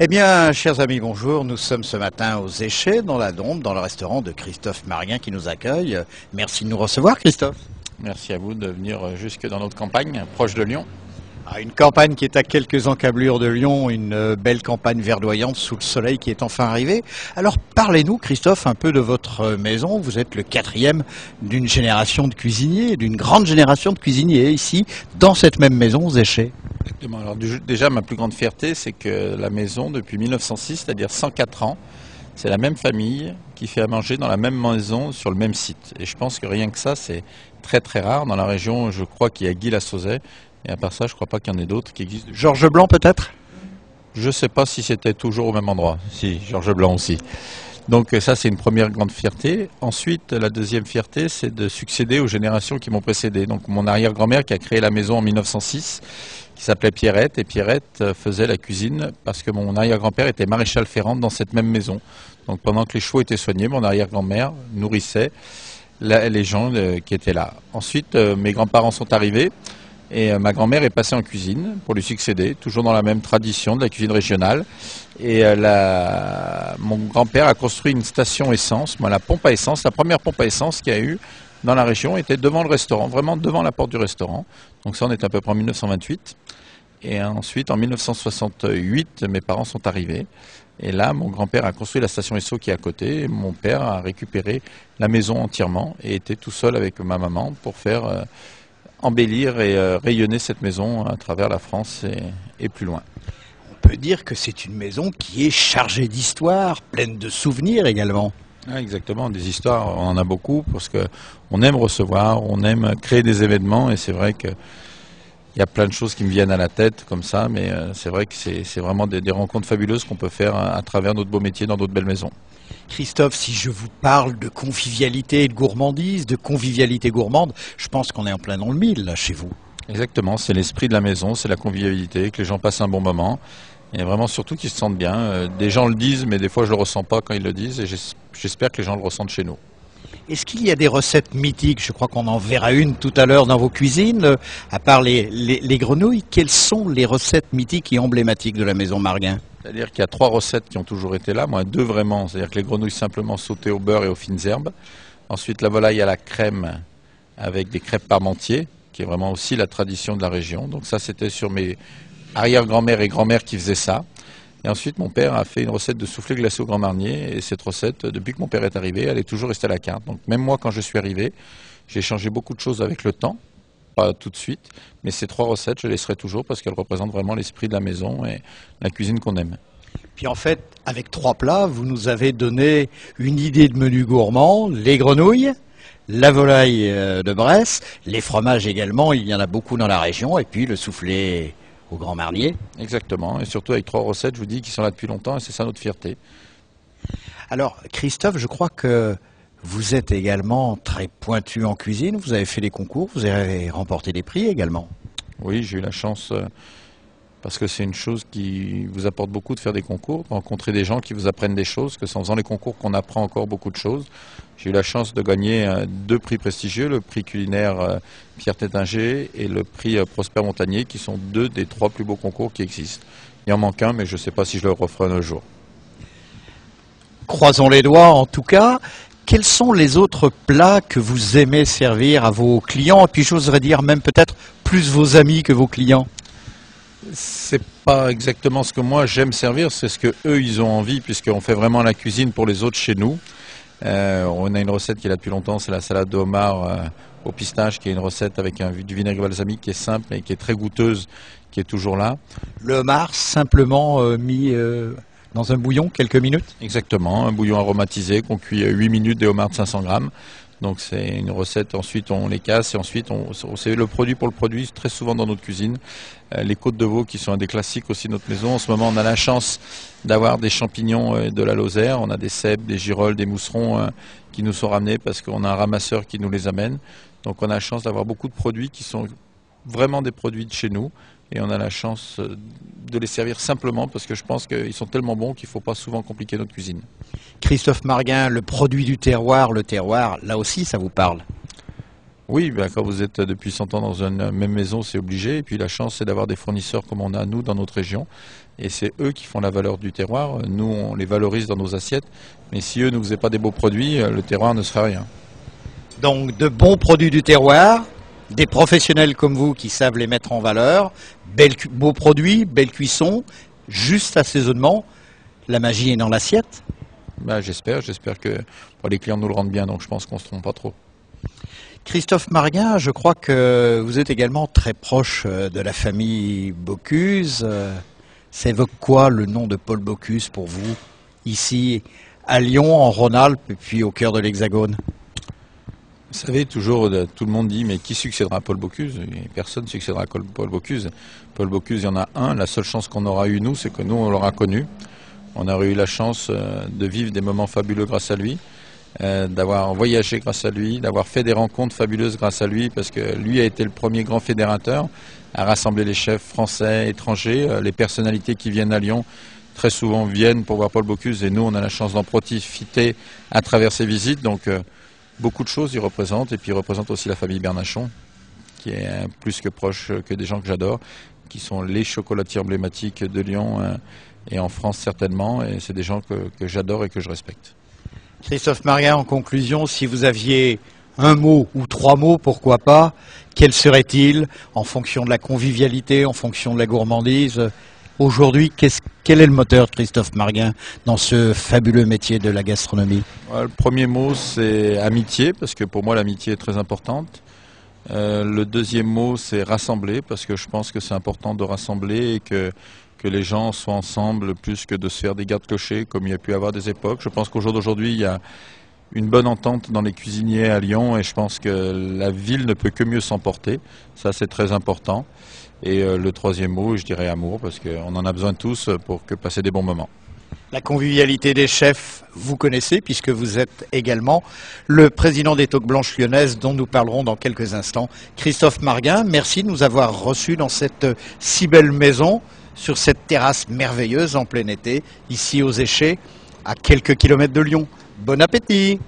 Eh bien, chers amis, bonjour. Nous sommes ce matin aux Échets, dans la Dombe, dans le restaurant de Christophe Marguin qui nous accueille. Merci de nous recevoir, Christophe. Merci à vous de venir jusque dans notre campagne, proche de Lyon. Une campagne qui est à quelques encablures de Lyon, une belle campagne verdoyante sous le soleil qui est enfin arrivé. Alors, parlez-nous, Christophe, un peu de votre maison. Vous êtes le quatrième d'une génération de cuisiniers, d'une grande génération de cuisiniers ici, dans cette même maison aux Échets. Exactement. Alors, déjà, ma plus grande fierté, c'est que la maison, depuis 1906, c'est-à-dire 104 ans, c'est la même famille qui fait à manger dans la même maison, sur le même site. Et je pense que rien que ça, c'est très très rare. Dans la région, je crois qu'il y a Guy-la-Sauzet. Et à part ça, je ne crois pas qu'il y en ait d'autres qui existent. Georges Blanc, peut-être? Je ne sais pas si c'était toujours au même endroit. Si, Georges Blanc aussi. Donc ça, c'est une première grande fierté. Ensuite, la deuxième fierté, c'est de succéder aux générations qui m'ont précédé. Donc mon arrière-grand-mère qui a créé la maison en 1906, qui s'appelait Pierrette. Et Pierrette faisait la cuisine parce que mon arrière-grand-père était maréchal ferrant dans cette même maison. Donc pendant que les chevaux étaient soignés, mon arrière-grand-mère nourrissait les gens qui étaient là. Ensuite, mes grands-parents sont arrivés. Et ma grand-mère est passée en cuisine pour lui succéder, toujours dans la même tradition de la cuisine régionale. Et mon grand-père a construit une station essence, la pompe à essence, la première pompe à essence qu'il y a eu dans la région était devant le restaurant, vraiment devant la porte du restaurant. Donc ça, on est à peu près en 1928. Et ensuite, en 1968, mes parents sont arrivés. Et là, mon grand-père a construit la station Esso qui est à côté. Et mon père a récupéré la maison entièrement et était tout seul avec ma maman pour faire embellir et rayonner cette maison à travers la France et plus loin. On peut dire que c'est une maison qui est chargée d'histoire, pleine de souvenirs également. Ah, exactement, des histoires, on en a beaucoup parce qu'on aime recevoir, on aime créer des événements et c'est vrai qu'il y a plein de choses qui me viennent à la tête comme ça, mais c'est vrai que c'est vraiment des rencontres fabuleuses qu'on peut faire à travers notre beau métier dans d'autres belles maisons. Christophe, si je vous parle de convivialité et de gourmandise, de convivialité gourmande, je pense qu'on est en plein dans le mille, là, chez vous. Exactement, c'est l'esprit de la maison, c'est la convivialité, que les gens passent un bon moment, et vraiment surtout qu'ils se sentent bien. Des gens le disent, mais des fois je le ressens pas quand ils le disent, et j'espère que les gens le ressentent chez nous. Est-ce qu'il y a des recettes mythiques? Je crois qu'on en verra une tout à l'heure dans vos cuisines. À part les grenouilles, quelles sont les recettes mythiques et emblématiques de la maison Marguin? C'est-à-dire qu'il y a 3 recettes qui ont toujours été là, moi 2 vraiment, c'est-à-dire que les grenouilles simplement sautées au beurre et aux fines herbes. Ensuite la volaille à la crème avec des crêpes parmentier, qui est vraiment aussi la tradition de la région. Donc ça c'était sur mes arrière-grand-mère et grand-mère qui faisaient ça. Et ensuite mon père a fait une recette de soufflé glacé au Grand Marnier, et cette recette, depuis que mon père est arrivé, elle est toujours restée à la carte. Donc même moi quand je suis arrivé, j'ai changé beaucoup de choses avec le temps. Pas tout de suite, mais ces 3 recettes, je les laisserai toujours parce qu'elles représentent vraiment l'esprit de la maison et la cuisine qu'on aime. Puis en fait, avec 3 plats, vous nous avez donné une idée de menu gourmand, les grenouilles, la volaille de Bresse, les fromages également, il y en a beaucoup dans la région, et puis le soufflé au Grand Marnier. Exactement, et surtout avec 3 recettes, je vous dis, qui sont là depuis longtemps, et c'est ça notre fierté. Alors, Christophe, je crois que vous êtes également très pointu en cuisine, vous avez fait des concours, vous avez remporté des prix également. Oui, j'ai eu la chance, parce que c'est une chose qui vous apporte beaucoup de faire des concours, de rencontrer des gens qui vous apprennent des choses, que c'est en faisant les concours qu'on apprend encore beaucoup de choses. J'ai eu la chance de gagner 2 prix prestigieux, le prix culinaire Pierre Tétinger et le prix Prosper Montagnier, qui sont 2 des 3 plus beaux concours qui existent. Il en manque un, mais je ne sais pas si je le referai un jour. Croisons les doigts en tout cas. Quels sont les autres plats que vous aimez servir à vos clients? Et puis j'oserais dire même peut-être plus vos amis que vos clients. C'est pas exactement ce que moi j'aime servir, c'est ce que eux ils ont envie, puisqu'on fait vraiment la cuisine pour les autres chez nous. On a une recette qui est là depuis longtemps, c'est la salade de homard au pistache, qui est une recette avec du vinaigre balsamique qui est simple et qui est très goûteuse, qui est toujours là. Le homard simplement mis dans un bouillon quelques minutes? Exactement, un bouillon aromatisé qu'on cuit 8 minutes, des homards de 500 grammes. Donc c'est une recette, ensuite on les casse et ensuite c'est le produit pour le produit, très souvent dans notre cuisine. Les côtes de veau qui sont un des classiques aussi de notre maison. En ce moment on a la chance d'avoir des champignons de la Lozère, on a des cèpes, des girolles, des mousserons qui nous sont ramenés parce qu'on a un ramasseur qui nous les amène. Donc on a la chance d'avoir beaucoup de produits qui sont vraiment des produits de chez nous. Et on a la chance de les servir simplement parce que je pense qu'ils sont tellement bons qu'il ne faut pas souvent compliquer notre cuisine. Christophe Marguin, le produit du terroir, le terroir, là aussi ça vous parle? Oui, ben, quand vous êtes depuis 100 ans dans une même maison, c'est obligé. Et puis la chance, c'est d'avoir des fournisseurs comme on a nous dans notre région. Et c'est eux qui font la valeur du terroir. Nous, on les valorise dans nos assiettes. Mais si eux ne faisaient pas des beaux produits, le terroir ne serait rien. Donc de bons produits du terroir, des professionnels comme vous qui savent les mettre en valeur, beaux produits, belle cuisson, juste assaisonnement, la magie est dans l'assiette. Ben, j'espère que les clients nous le rendent bien, donc je pense qu'on ne se trompe pas trop. Christophe Marguin, je crois que vous êtes également très proche de la famille Bocuse. Ça évoque quoi le nom de Paul Bocuse pour vous, ici à Lyon, en Rhône-Alpes, et puis au cœur de l'Hexagone? Vous savez, toujours, tout le monde dit, mais qui succédera à Paul Bocuse? Et personne ne succédera à Paul Bocuse. Paul Bocuse, il y en a un. La seule chance qu'on aura eu, nous, c'est que nous, on l'aura connu. On aurait eu la chance de vivre des moments fabuleux grâce à lui, d'avoir voyagé grâce à lui, d'avoir fait des rencontres fabuleuses grâce à lui, parce que lui a été le premier grand fédérateur à rassembler les chefs français, étrangers, les personnalités qui viennent à Lyon. Très souvent viennent pour voir Paul Bocuse et nous, on a la chance d'en profiter à travers ces visites. Donc, beaucoup de choses il représente, et puis il représente aussi la famille Bernachon, qui est plus que proche que des gens que j'adore, qui sont les chocolatiers emblématiques de Lyon et en France certainement, et c'est des gens que j'adore et que je respecte. Christophe Marguin, en conclusion, si vous aviez un mot ou trois mots, pourquoi pas, quels seraient-ils en fonction de la convivialité, en fonction de la gourmandise? Aujourd'hui, quel est le moteur de Christophe Marguin dans ce fabuleux métier de la gastronomie? Le premier mot, c'est amitié, parce que pour moi, l'amitié est très importante. Le deuxième mot, c'est rassembler, parce que je pense que c'est important de rassembler et que les gens soient ensemble plus que de se faire des gardes-clochers, comme il y a pu y avoir des époques. Je pense qu'au jour d'aujourd'hui, il y a une bonne entente dans les cuisiniers à Lyon, et je pense que la ville ne peut que mieux s'emporter. Ça, c'est très important. Et le troisième mot, je dirais amour, parce qu'on en a besoin tous pour passer des bons moments. La convivialité des chefs, vous connaissez, puisque vous êtes également le président des Toques Blanches Lyonnaises, dont nous parlerons dans quelques instants. Christophe Marguin, merci de nous avoir reçus dans cette si belle maison, sur cette terrasse merveilleuse en plein été, ici aux Échets, à quelques kilomètres de Lyon. Bon appétit!